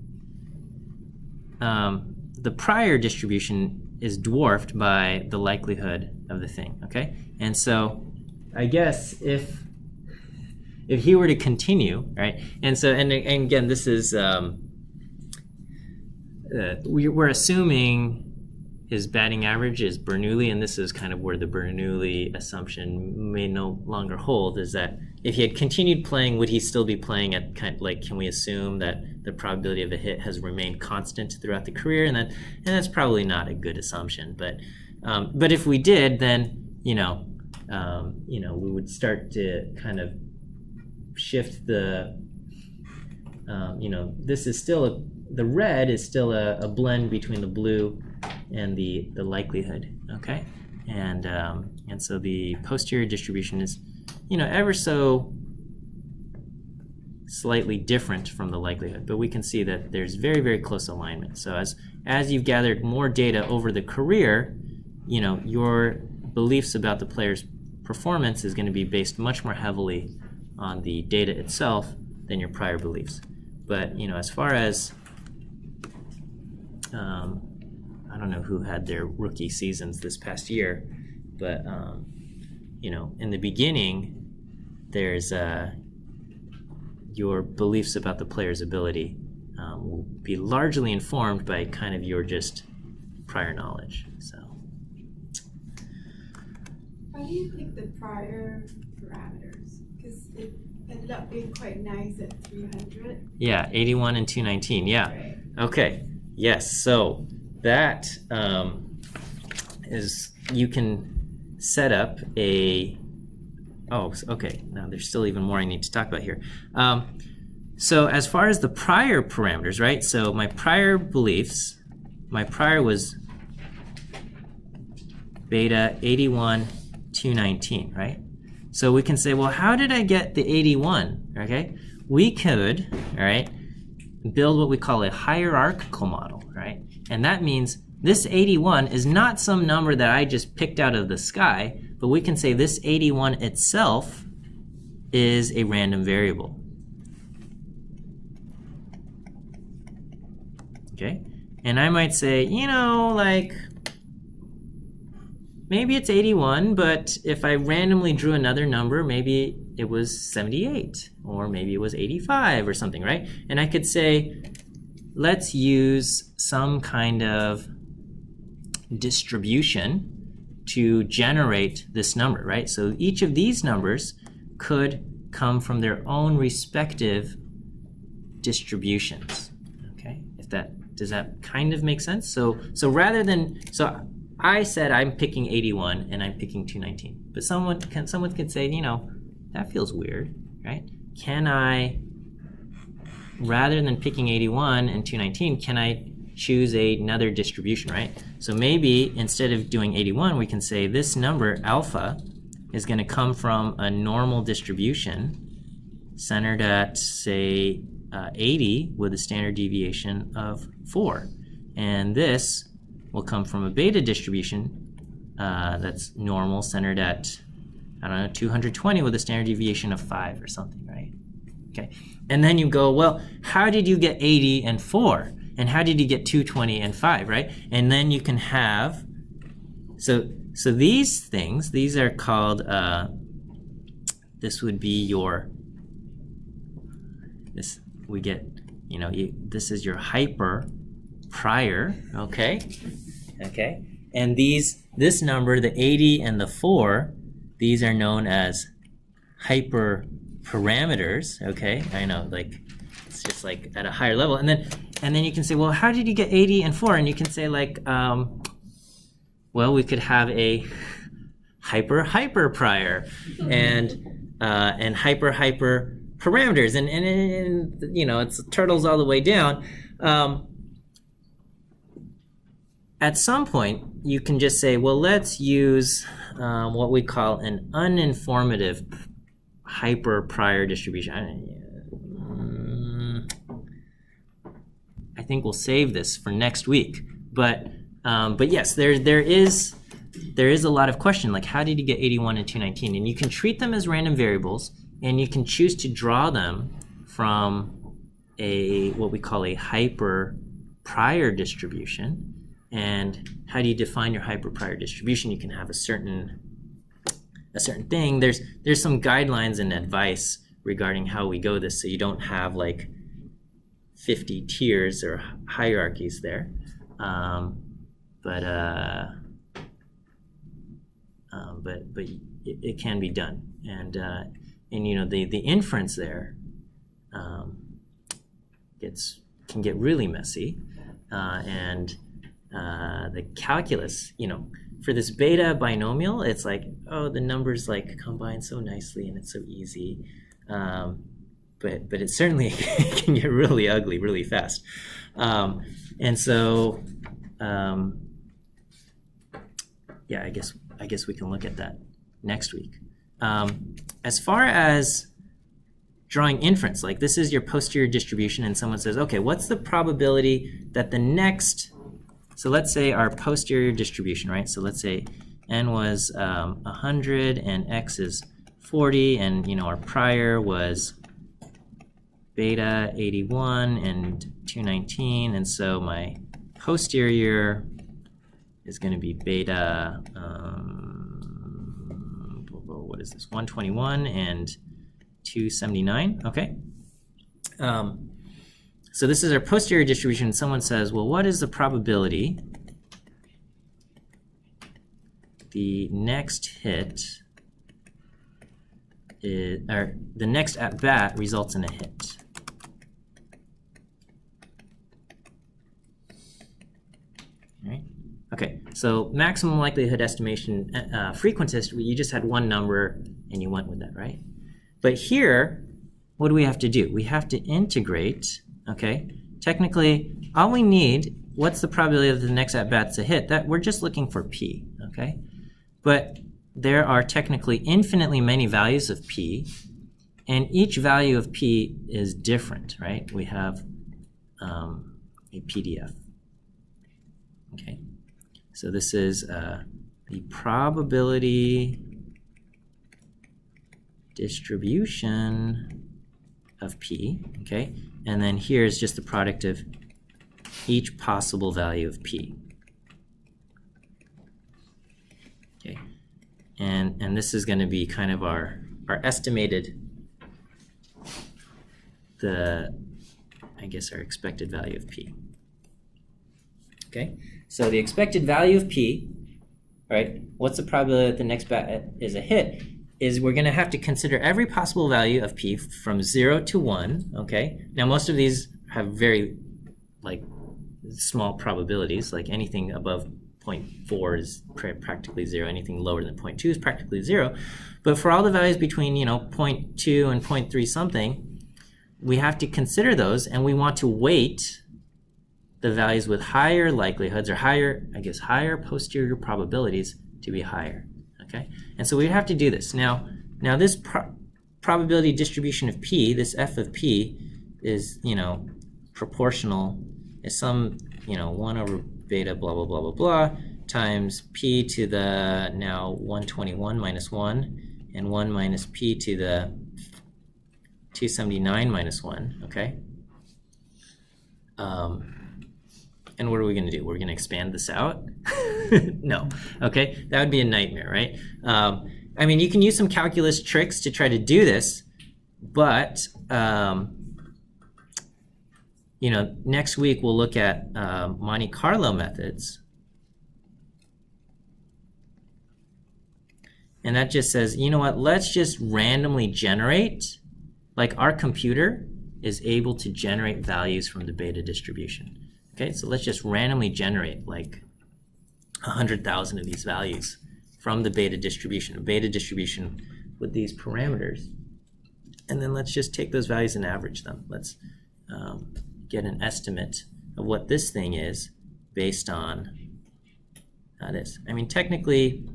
the prior distribution is dwarfed by the likelihood of the thing, okay? And so I guess if he were to continue, right? And so, and again, this is, we're assuming his batting average is Bernoulli, and this is kind of where the Bernoulli assumption may no longer hold, is that if he had continued playing, would he still be playing at kind of like, can we assume that the probability of a hit has remained constant throughout the career? And that's probably not a good assumption. But if we did, then we would start to kind of shift the, this is still the red is still a blend between the blue and the likelihood, okay? And so the posterior distribution is, ever so slightly different from the likelihood, but we can see that there's very, very close alignment. So as you've gathered more data over the career, your beliefs about the player's performance is going to be based much more heavily on the data itself than your prior beliefs. But as far as I don't know who had their rookie seasons this past year, but in the beginning, there's your beliefs about the player's ability will be largely informed by kind of your just prior knowledge. So, how do you pick the prior parameters? Because it ended up being quite nice at 300. Yeah, 81 and 219. Yeah. Right. Okay. Yes. So that is, you can set up a. Oh, okay. Now there's still even more I need to talk about here. So as far as the prior parameters, right? So my prior beliefs, my prior was beta 81, 219, right? So we can say, well, how did I get the 81? Okay, we could, all right, build what we call a hierarchical model, right? And that means this 81 is not some number that I just picked out of the sky, but we can say this 81 itself is a random variable. Okay, and I might say, like, maybe it's 81, but if I randomly drew another number, maybe it was 78, or maybe it was 85 or something, right? And I could say, let's use some kind of distribution to generate this number, right? So each of these numbers could come from their own respective distributions. Okay, does that kind of make sense? So rather than, so I said I'm picking 81 and I'm picking 219, but someone could say, that feels weird, right? Can I, rather than picking 81 and 219, can I choose another distribution, right? So maybe instead of doing 81, we can say this number, alpha, is going to come from a normal distribution centered at, say, 80 with a standard deviation of 4. And this will come from a beta distribution that's normal, centered at, 220 with a standard deviation of 5 or something, right? Okay. And then you go, well, how did you get 80 and 4? And how did you get 220 and 5, right? And then you can have, so these things, these are called, this would be your, this, we get, this is your hyper prior, okay? Okay. And this number, the 80 and the 4, these are known as hyper parameters, okay? I know, like, it's just like at a higher level. And then you can say, well, how did you get 80 and 4? And you can say, like, well, we could have a hyper prior and hyper parameters, and it's turtles all the way down. At some point, you can just say, well, let's use what we call an uninformative hyper prior distribution. I think we'll save this for next week. But yes, there is a lot of question, like how did you get 81 and 219? And you can treat them as random variables, and you can choose to draw them from what we call a hyper prior distribution. And how do you define your hyper prior distribution? You can have a certain thing. There's some guidelines and advice regarding how we go this, so you don't have like 50 tiers or hierarchies there. But it can be done, and the inference there can get really messy, and the calculus, for this beta binomial, it's like, oh, the numbers like combine so nicely and it's so easy. but it certainly can get really ugly really fast. And so, yeah, I guess we can look at that next week. As far as drawing inference, like this is your posterior distribution, and someone says, okay, what's the probability that the next, so let's say our posterior distribution, right? So let's say n was 100 and x is 40, and our prior was beta 81 and 219, and so my posterior is going to be beta, what is this, 121 and 279, okay? So this is our posterior distribution. Someone says, well, what is the probability the next hit is, or the next at bat results in a hit? All right. Okay, so maximum likelihood estimation, frequentist, you just had one number and you went with that, right? But here, what do we have to do? We have to integrate, okay? Technically, all we need, what's the probability that the next at-bat's a hit? That we're just looking for p, okay? But there are technically infinitely many values of p, and each value of p is different, right? We have a PDF, okay? So this is the probability distribution of p, okay? And then here is just the product of each possible value of p. Okay, and this is going to be kind of our estimated, I guess our expected value of p. Okay, so the expected value of p, right, what's the probability that the next bat is a hit, is we're going to have to consider every possible value of p from 0 to 1, okay? Now most of these have very, like, small probabilities, like anything above 0.4 is practically 0, anything lower than 0.2 is practically 0. But for all the values between, 0.2 and 0.3 something, we have to consider those, and we want to weight the values with higher likelihoods, or higher posterior probabilities to be higher, okay? And so we have to do this. Now this probability distribution of p, this f of p, is, proportional, is some, 1 over beta blah, blah, blah, blah, blah, times p to the now 121 minus 1, and 1 minus p to the 279 minus 1, okay? And what are we going to do? We're going to expand this out? No, okay? That would be a nightmare, right? I mean, you can use some calculus tricks to try to do this, but, next week we'll look at Monte Carlo methods. And that just says, you know what, let's just randomly generate, like our computer is able to generate values from the beta distribution. Okay, so let's just randomly generate like 100,000 of these values from the beta distribution, a beta distribution with these parameters. And then let's just take those values and average them. Let's get an estimate of what this thing is based on this. I mean, technically,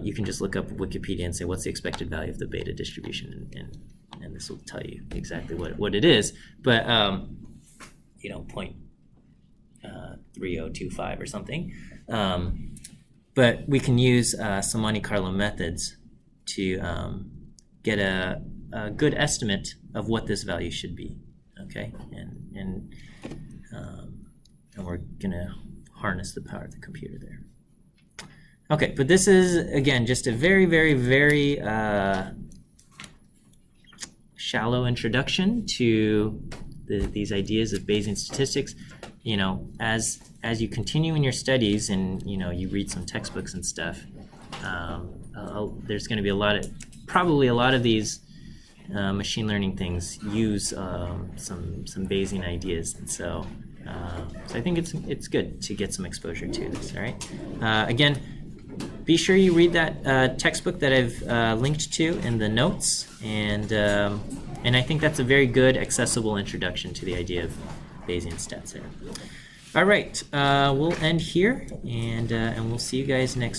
you can just look up Wikipedia and say, what's the expected value of the beta distribution? And this will tell you exactly what it is. But, 0.3025 or something. But we can use some Monte Carlo methods to get a good estimate of what this value should be, okay? And we're gonna harness the power of the computer there. Okay, but this is, again, just a very, very, very shallow introduction to these ideas of Bayesian statistics. As you continue in your studies and you read some textbooks and stuff, there's going to be probably a lot of these machine learning things use some Bayesian ideas, and so I think it's good to get some exposure to this. All right. Again, be sure you read that textbook that I've linked to in the notes, and I think that's a very good, accessible introduction to the idea of Bayesian stats there. All right, we'll end here, and we'll see you guys next